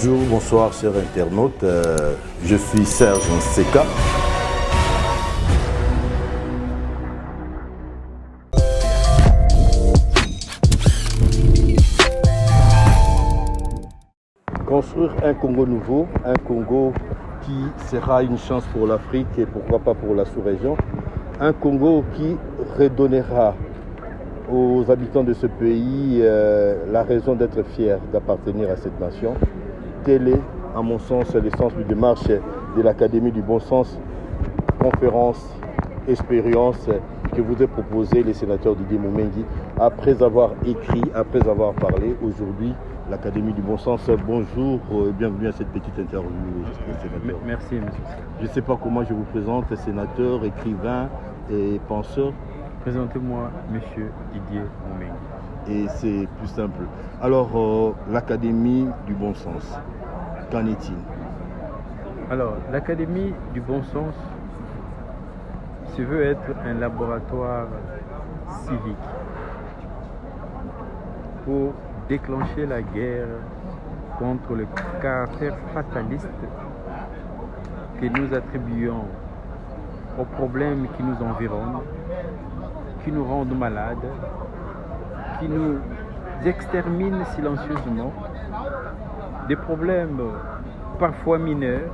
Bonjour, bonsoir chers internautes, je suis Serge Nseka. Construire un Congo nouveau, un Congo qui sera une chance pour l'Afrique et pourquoi pas pour la sous-région, un Congo qui redonnera aux habitants de ce pays la raison d'être fiers d'appartenir à cette nation. Tel est, à mon sens, le sens de démarche de l'Académie du Bon Sens, conférence, expérience que vous a proposé les sénateurs Didier Moumengi après avoir écrit, après avoir parlé. Aujourd'hui, l'Académie du Bon Sens, bonjour et bienvenue à cette petite interview, sénateur. Merci, monsieur. Je ne sais pas comment je vous présente, sénateur, écrivain et penseur. Présentez-moi monsieur Didier Moumengi. Et c'est plus simple. Alors, l'Académie du Bon Sens, qu'en est-il? Alors, l'Académie du Bon Sens se veut être un laboratoire civique pour déclencher la guerre contre le caractère fataliste que nous attribuons aux problèmes qui nous environnent, qui nous rendent malades, qui nous exterminent silencieusement, des problèmes parfois mineurs,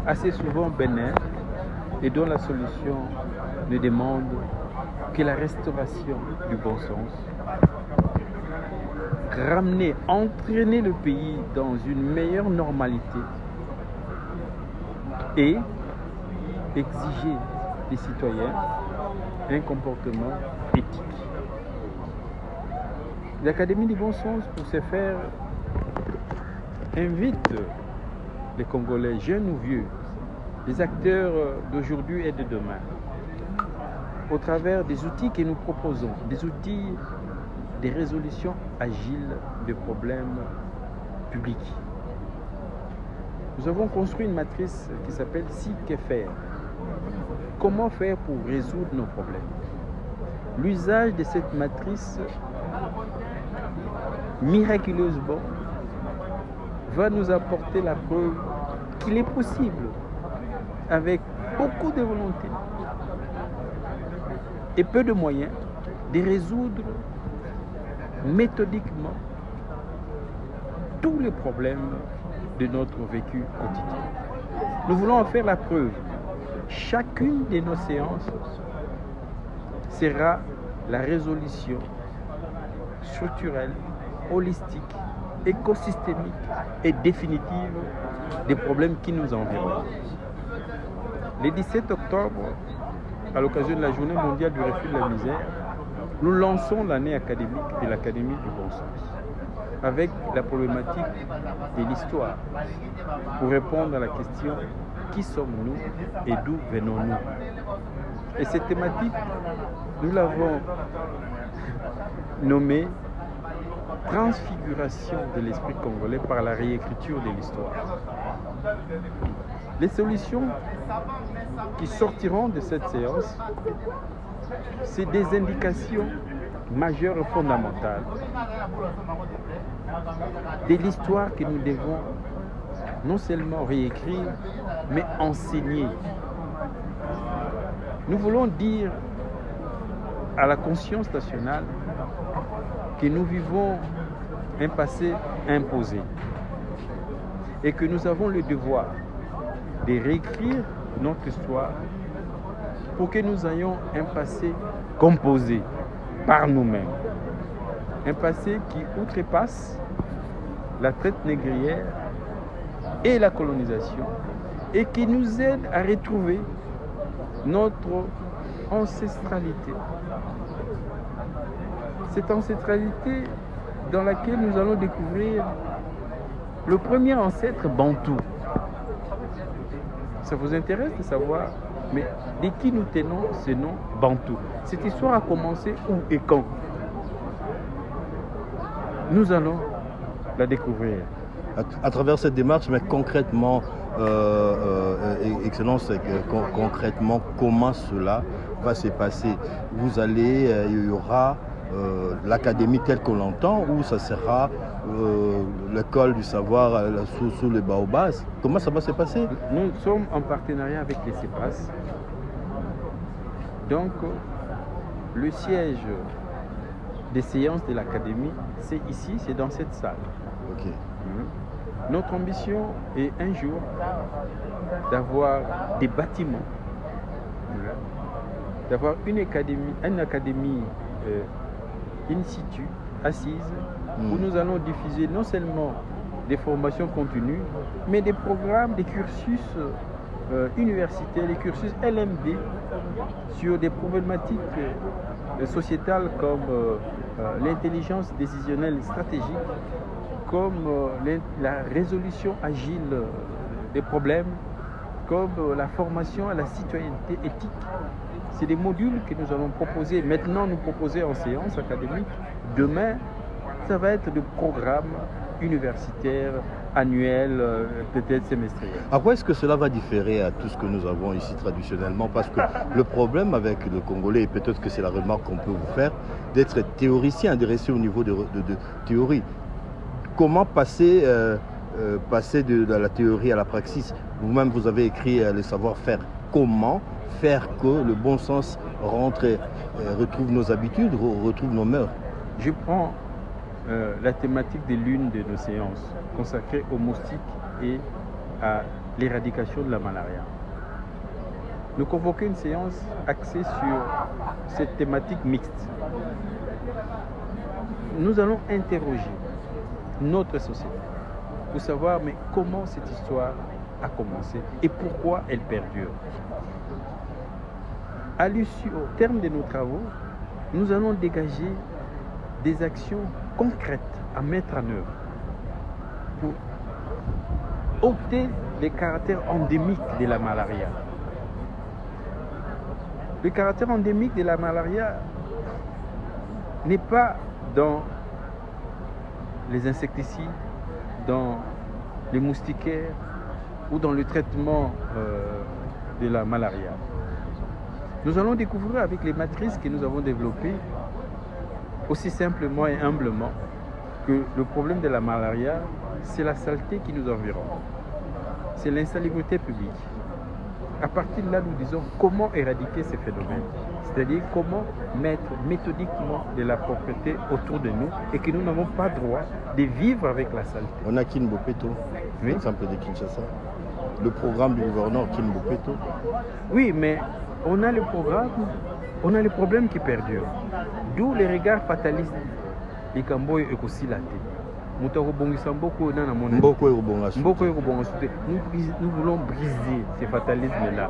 assez souvent bénins, et dont la solution ne demande que la restauration du bon sens. Ramener, entraîner le pays dans une meilleure normalité et exiger des citoyens un comportement éthique. L'Académie du Bon Sens, pour ce faire, invite les Congolais, jeunes ou vieux, les acteurs d'aujourd'hui et de demain, au travers des outils que nous proposons, des outils de résolution agile de problèmes publics. Nous avons construit une matrice qui s'appelle Si que faire. Comment faire pour résoudre nos problèmes? L'usage de cette matrice, miraculeusement, va nous apporter la preuve qu'il est possible, avec beaucoup de volonté et peu de moyens, de résoudre méthodiquement tous les problèmes de notre vécu quotidien. Nous voulons en faire la preuve. Chacune de nos séances sera la résolution structurelle, holistique, écosystémique et définitive des problèmes qui nous environnent. Le 17 octobre, à l'occasion de la Journée mondiale du refus de la misère, nous lançons l'année académique de l'Académie du Bon Sens avec la problématique de l'histoire pour répondre à la question qui sommes-nous et d'où venons-nous? Et cette thématique, nous l'avons nommée transfiguration de l'esprit congolais par la réécriture de l'histoire. Les solutions qui sortiront de cette séance, c'est des indications majeures et fondamentales de l'histoire que nous devons non seulement réécrire, mais enseigner. Nous voulons dire à la conscience nationale que nous vivons un passé imposé et que nous avons le devoir de réécrire notre histoire pour que nous ayons un passé composé par nous-mêmes. Un passé qui outrepasse la traite négrière et la colonisation et qui nous aide à retrouver notre ancestralité. Cette ancestralité dans laquelle nous allons découvrir le premier ancêtre bantou. Ça vous intéresse de savoir, mais de qui nous tenons ce nom bantou? Cette histoire a commencé où et quand? Nous allons la découvrir. À travers cette démarche, mais concrètement, Excellence, concrètement, comment cela va se passer? Vous allez, il y aura l'académie telle qu'on l'entend, ou ça sera l'école du savoir sous les baobabs? Comment ça va se passer? Nous sommes en partenariat avec les CEPAS. Donc, le siège des séances de l'académie, c'est ici, c'est dans cette salle. Ok. Notre ambition est un jour d'avoir des bâtiments, d'avoir une académie in situ, assise, où nous allons diffuser non seulement des formations continues, mais des programmes, des cursus universitaires, des cursus LMD sur des problématiques sociétales comme l'intelligence décisionnelle stratégique, comme la résolution agile des problèmes, comme la formation à la citoyenneté éthique. C'est des modules que nous allons proposer, maintenant nous proposer en séance académique. Demain, ça va être des programmes universitaires, annuels, peut-être semestriels. À quoi est-ce que cela va différer à tout ce que nous avons ici traditionnellement? Parce que le problème avec le Congolais, et peut-être que c'est la remarque qu'on peut vous faire, d'être théoricien, de rester au niveau de théorie. Comment passer de la théorie à la praxis? Vous-même, vous avez écrit le savoir-faire. Comment faire que le bon sens rentre, retrouve nos habitudes, retrouve nos mœurs? Je prends la thématique de l'une de nos séances consacrée aux moustiques et à l'éradication de la malaria. Nous convoquons une séance axée sur cette thématique mixte. Nous allons interroger notre société pour savoir mais comment cette histoire a commencé et pourquoi elle perdure. À l'issue, au terme de nos travaux, nous allons dégager des actions concrètes à mettre en œuvre pour ôter les caractères endémiques de la malaria. Le caractère endémique de la malaria n'est pas dans les insecticides, dans les moustiquaires ou dans le traitement de la malaria. Nous allons découvrir avec les matrices que nous avons développées, aussi simplement et humblement, que le problème de la malaria, c'est la saleté qui nous environne. C'est l'insalubrité publique. À partir de là, nous disons comment éradiquer ces phénomènes. C'est-à-dire comment mettre méthodiquement de la propreté autour de nous et que nous n'avons pas droit de vivre avec la saleté. On a Kinbopeto, oui. L'exemple de Kinshasa. Le programme du gouverneur Kinbopeto. Oui, mais on a le programme, on a les problèmes qui perdurent. D'où les regards fatalistes. Les Camboy et Kosilate. Nous voulons briser ces fatalismes-là.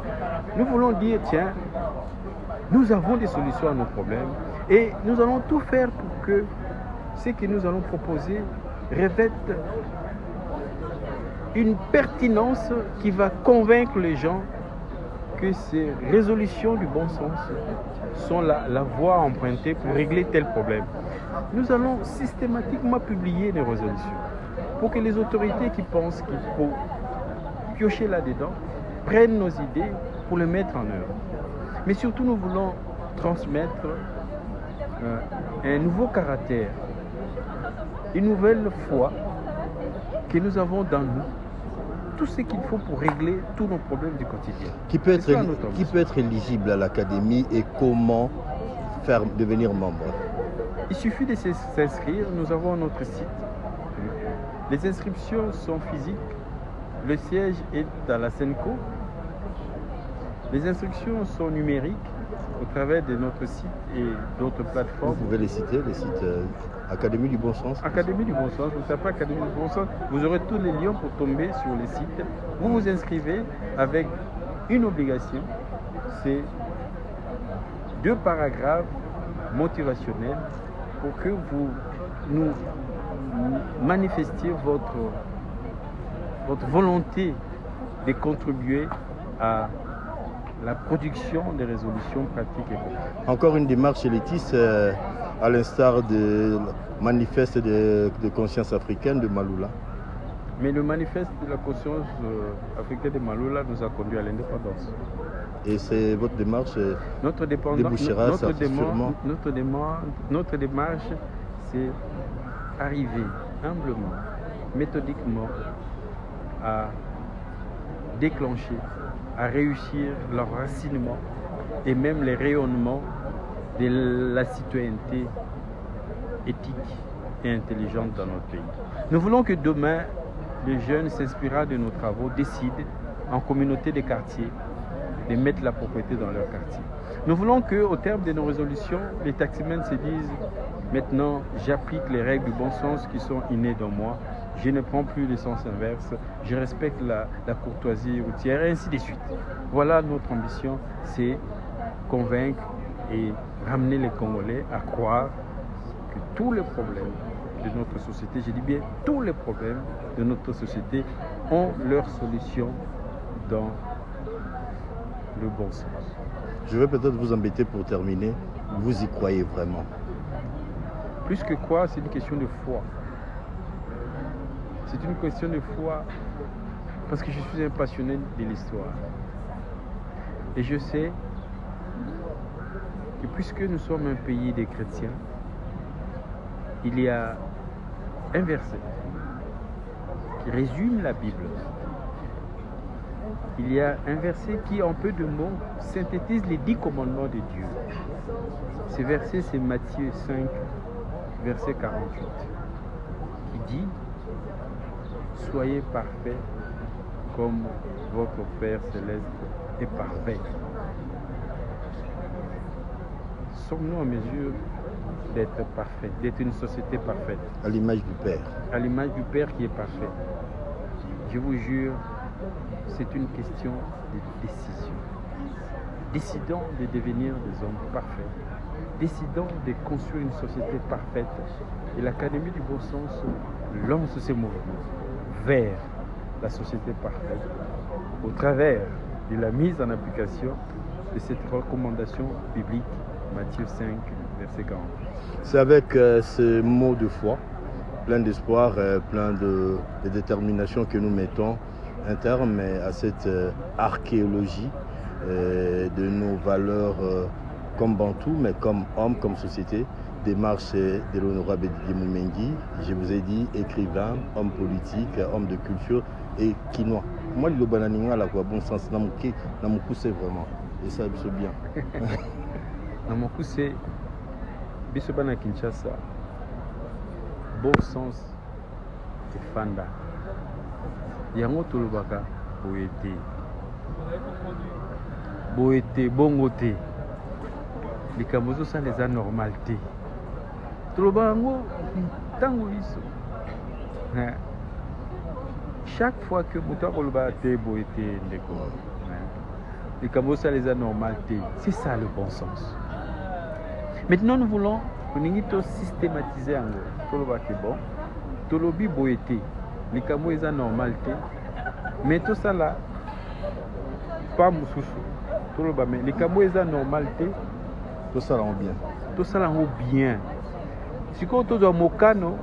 Nous voulons dire, tiens, nous avons des solutions à nos problèmes et nous allons tout faire pour que ce que nous allons proposer revête une pertinence qui va convaincre les gens que ces résolutions du bon sens sont la voie empruntée pour régler tel problème. Nous allons systématiquement publier des résolutions pour que les autorités qui pensent qu'il faut piocher là-dedans prennent nos idées pour les mettre en œuvre. Mais surtout, nous voulons transmettre un nouveau caractère, une nouvelle foi que nous avons dans nous, tout ce qu'il faut pour régler tous nos problèmes du quotidien. Qui peut être éligible à l'académie et comment faire devenir membre? Il suffit de s'inscrire. Nous avons notre site. Les inscriptions sont physiques. Le siège est à la Senco. Les inscriptions sont numériques au travers de notre site et d'autres plateformes. Vous pouvez les citer, les sites Académie du Bon Sens. Académie du Bon Sens. Vous tapez Académie du Bon Sens. Vous aurez tous les liens pour tomber sur les sites. Vous vous inscrivez avec une obligation. C'est 2 paragraphes motivationnels pour que vous nous manifestiez votre volonté de contribuer à la production des résolutions pratiques et concrètes. Encore une démarche élitiste à l'instar du manifeste de conscience africaine de Maloula. Mais le manifeste de la conscience africaine de Maloula nous a conduit à l'indépendance. Et c'est votre démarche notre débouchera sûrement. Notre démarche, c'est arriver humblement, méthodiquement à déclencher, à réussir l'enracinement et même les rayonnements de la citoyenneté éthique et intelligente dans notre pays. Nous voulons que demain, les jeunes s'inspirant de nos travaux décident en communauté des quartiers de mettre la propriété dans leur quartier. Nous voulons qu'au terme de nos résolutions, les taximens se disent maintenant j'applique les règles du bon sens qui sont innées dans moi, je ne prends plus le sens inverse, je respecte la courtoisie routière et ainsi de suite. Voilà notre ambition, c'est convaincre et ramener les Congolais à croire que tous les problèmes de notre société, je dis bien tous les problèmes de notre société ont leur solution dans le bon sens. Je vais peut-être vous embêter pour terminer. Vous y croyez vraiment? Plus que quoi, c'est une question de foi. C'est une question de foi parce que je suis un passionné de l'histoire. Et je sais que puisque nous sommes un pays des chrétiens, il y a un verset qui résume la Bible. Il y a un verset qui, en peu de mots, synthétise les 10 commandements de Dieu. Ce verset, c'est Matthieu 5, verset 48, qui dit « Soyez parfaits comme votre Père céleste est parfait. » Sommes-nous en mesure d'être parfaits, d'être une société parfaite? À l'image du Père. À l'image du Père qui est parfait. Je vous jure, c'est une question de décision. Décidons de devenir des hommes parfaits. Décidons de construire une société parfaite. Et l'Académie du bon sens lance ces mouvements vers la société parfaite au travers de la mise en application de cette recommandation biblique, Matthieu 5, verset 40. C'est avec ce mot de foi, plein d'espoir, plein de détermination que nous mettons un terme à cette archéologie de nos valeurs comme Bantou, mais comme homme, comme société. Démarche de l'honorable Didier Moumengi, je vous ai dit écrivain, homme politique, homme de culture et quinois. Moi, le bananinga, là, quoi, bon sens, dans mon coup, c'est vraiment. Et ça, c'est bien. Dans mon coup, c'est Bisobana Kinshasa, bon sens, c'est Fanda. Yango Tolobaka, Boete, Bongote. Les Kamozo, ça les a normalité. Tolobango, tango iso. Chaque fois que Mouta Koloba te Boete, les Kamozo, ça les a normalité. C'est ça le bon sens. Maintenant, nous voulons systématiser en Toloba qui est bon. Tolobi Boete, les Kamozo, ça normalité. Mais tout ça là, pas Moussoussou. Toloba, mais les Kamozo, ça normalité. Tout ça là bien. Tout ça là bien. Si on a un mokano,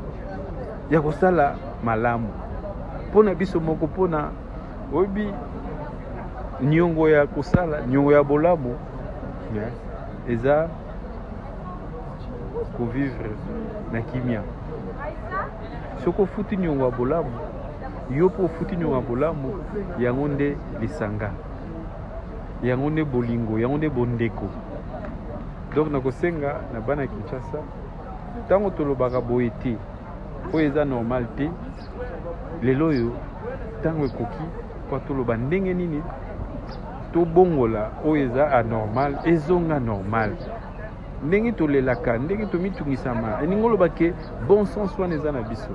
il y a ça là malamu. Pona biso moko pona obi nyongo ya kosala, nyongo ya bolamu. Eza ko vivre na kimia. Soko futi nyongo ya bolamu, yo po futi nyongo ya bolamu, yango nde lisanga. Yango nde bolingo, yango nde bondeko. Donc nakosenga na bana Kinshasa tango tolobaka boye te oyo eza normal te lelo oyo tango ekoki po toloba ndenge nini tobongola oyo eza anormal ezonga normal ndenge tolelaka ndenge tomitungisama eningi oloba ke bon sens wana eza na biso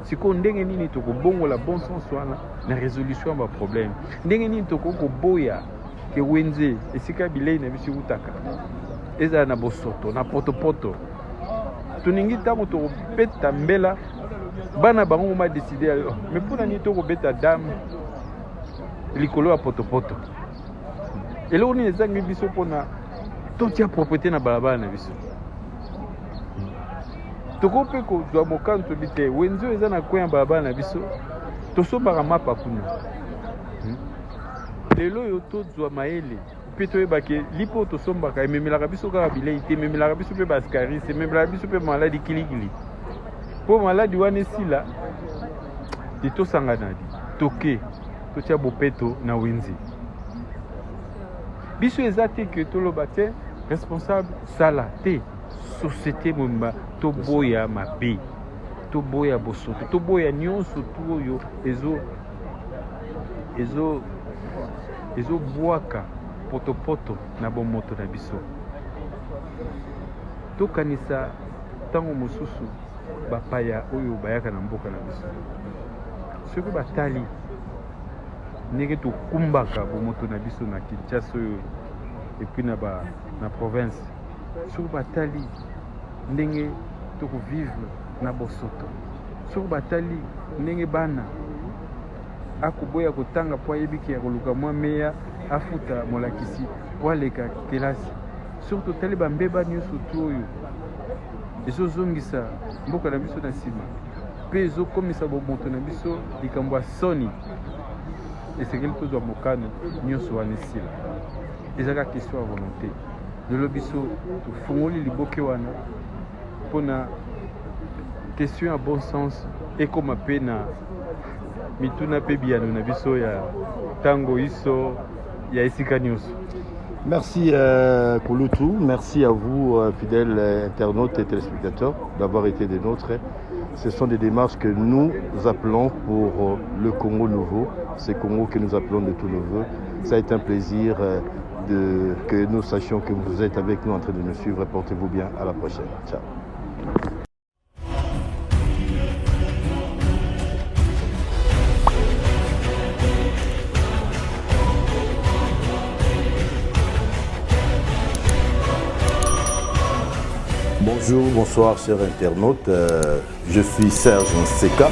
sikoyo ndenge nini tokobongola bon sens wana na résolution ya baproblème ndenge nini tokokoboya ke wenze esika bilei na biso ekutaka ezala na bosoto na potopoto toningi ntango tokobeta mbela bana bango ma décidé mais mpona nini tokobeta dame likolo ya potopoto eloko nini ezangi biso mpona totia propriété na balabala na biso toko mpe kozwa mokano tobi te wenze oyo eza na kwe ya balabala na biso tosombaka mapa kuna lelo oyo tozwa mayele mpe toyebake lipo tosombaka ememelaka biso kaka bilei te, ememelaka biso mpe bascaris, ememelaka biso mpe maladi kilikili. Mpo maladi wana esila te tosangana toke totia bopeto na wenze. Biso eza te ke toloba te responsable sala te. Société momba toboya mabe, toboya bosoto, toboya nyonso tu oyo ezo bwaka potopoto na bomoto na biso. Tokanisa ntango mosusu bapaya oyo bayaka na mboka na biso, soki batali ndenge tokumbaka bomoto na biso na Kinshasa oyo epuis na province, soki batali ndenge tokovivre na bosoto, soki batali ndenge bana akoboya kotanga po ayebiki ya koluka mwa meya afuta molakisi po aleka kelasi, soki totali bambeba nyonso tu oyo ezozongisa mboka na biso na nsima mpe ezokomisa bomoto na biso likambo ya soni, esengeli tozwa mokano nyonso wana esila. Ezaka question ya volonté. Lelo biso tofungoli liboke wana mpona question ya bon sens ekoma mpe na mituna mpe biyano na biso ya ntango iso ya esika nyonso. Merci Kouloutou, merci à vous fidèles internautes et téléspectateurs d'avoir été des nôtres. Ce sont des démarches que nous appelons pour le Congo nouveau, ce Congo que nous appelons de tous nos voeux. Ça a été un plaisir que nous sachions que vous êtes avec nous en train de nous suivre. Portez-vous bien, à la prochaine. Ciao. Bonjour, bonsoir chers internautes, je suis Serge Nseka.